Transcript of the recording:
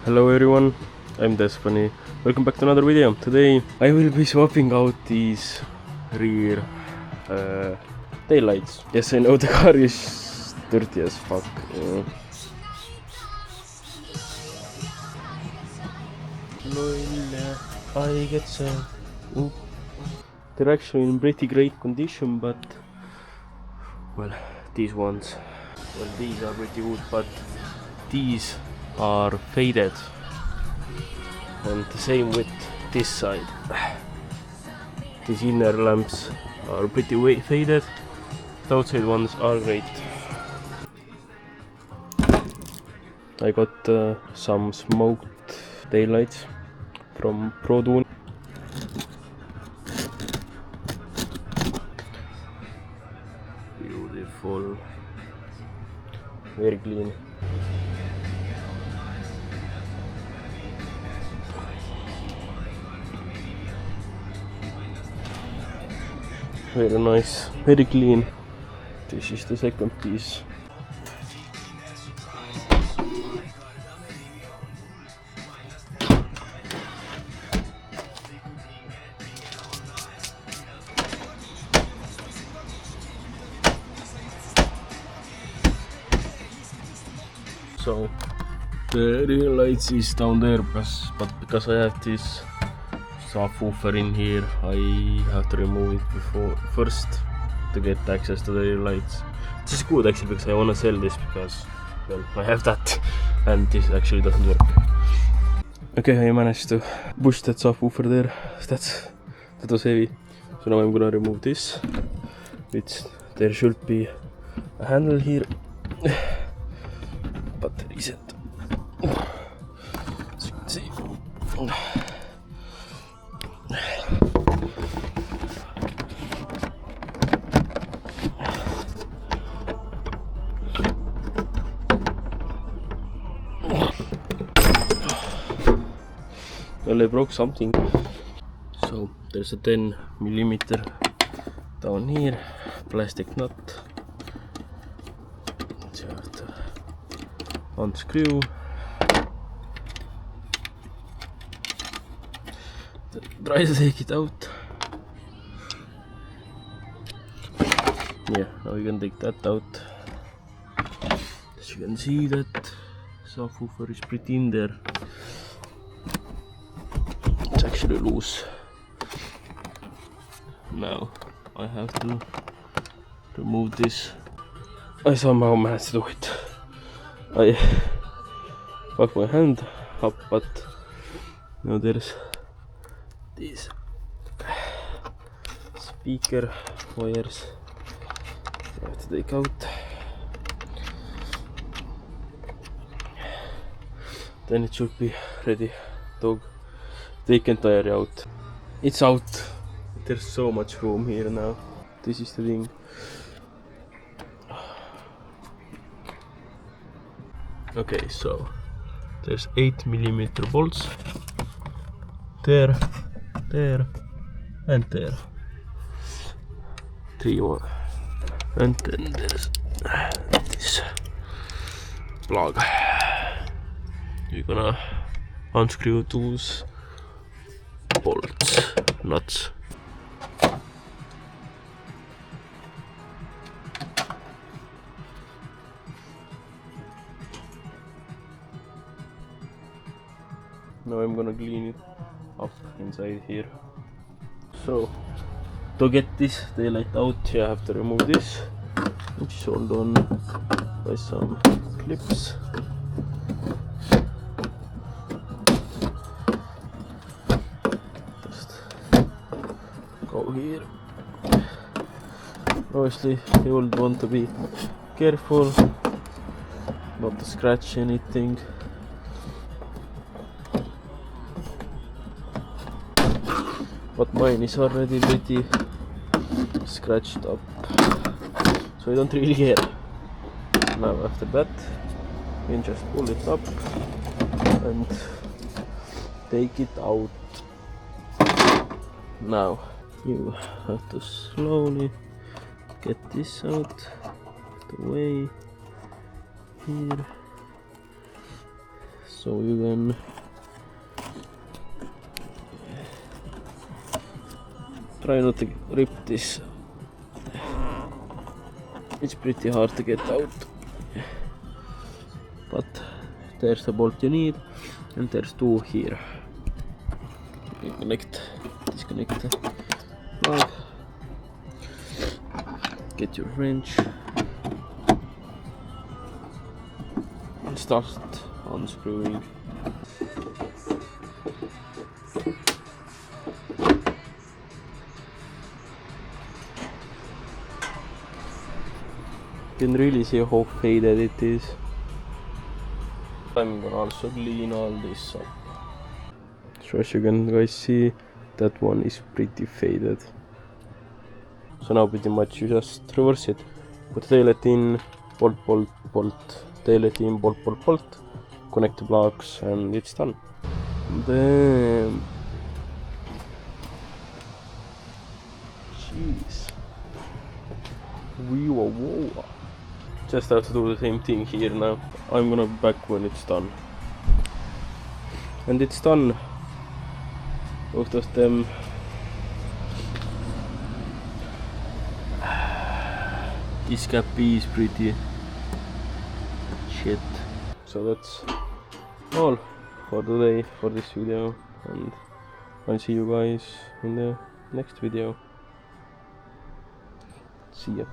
Hello everyone, I'm Despony. Welcome back to another video. Today I will be swapping out these rear taillights. Yes, I know the car is dirty as fuck. I get some. They're actually in pretty great condition, but well, these ones, well, these are pretty good, but these are faded. And the same with this side. These inner lamps are pretty faded. The outside ones are great. I got some smoked taillights from Pro. Beautiful, very clean. Very nice, very clean. This is the second piece. So the rear lights is down there, but because I have this subwoofer in here, I have to remove it first to get access to the rear lights. This is good actually, because I want to sell this, because well, I have that and this actually doesn't work. Okay, I managed to push that subwoofer there. That was heavy. So now I'm gonna remove this, which there should be a handle here, but there isn't. As you can see. Well, I broke something. So there's a 10mm down here, plastic nut. So you have to unscrew. Try to take it out. Yeah, now you can take that out. As you can see, that subwoofer is pretty in there. It's actually loose. Now I have to remove this. I somehow managed to do it. I fucked my hand up, but now there's these speaker wires I have to take out. Then it should be ready. Dog, take entire out. It's out. There's so much room here now. This is the thing. Okay, so there's 8mm bolts there, there, and there. 3 more. And then there's this plug. You're gonna unscrew those bolts, nuts. Now I'm gonna clean it up inside here. So to get this taillight out, you have to remove this, which is all done by some clips. Just go here. Obviously you will want to be careful not to scratch anything. But mine is already pretty scratched up, so I don't really care. Now after that, you can just pull it up and take it out. Now you have to slowly get this out the way here. so you can try not to rip this. It's pretty hard to get out, but there's the bolt you need, and there's two here. You can disconnect the plug, get your wrench, and start unscrewing. You can really see how faded it is. I'm gonna also clean all this up. So as you can guys see, that one is pretty faded. So now pretty much you just reverse it. Put the taillight in, bolt, bolt, bolt, taillight in, bolt, bolt, bolt, connect the plugs, and it's done. Damn. Jeez. Whoa. Just have to do the same thing here now. I'm gonna back when it's done. And it's done. Both of them. This cap is pretty shit. So that's all for today, for this video, and I'll see you guys in the next video. See ya.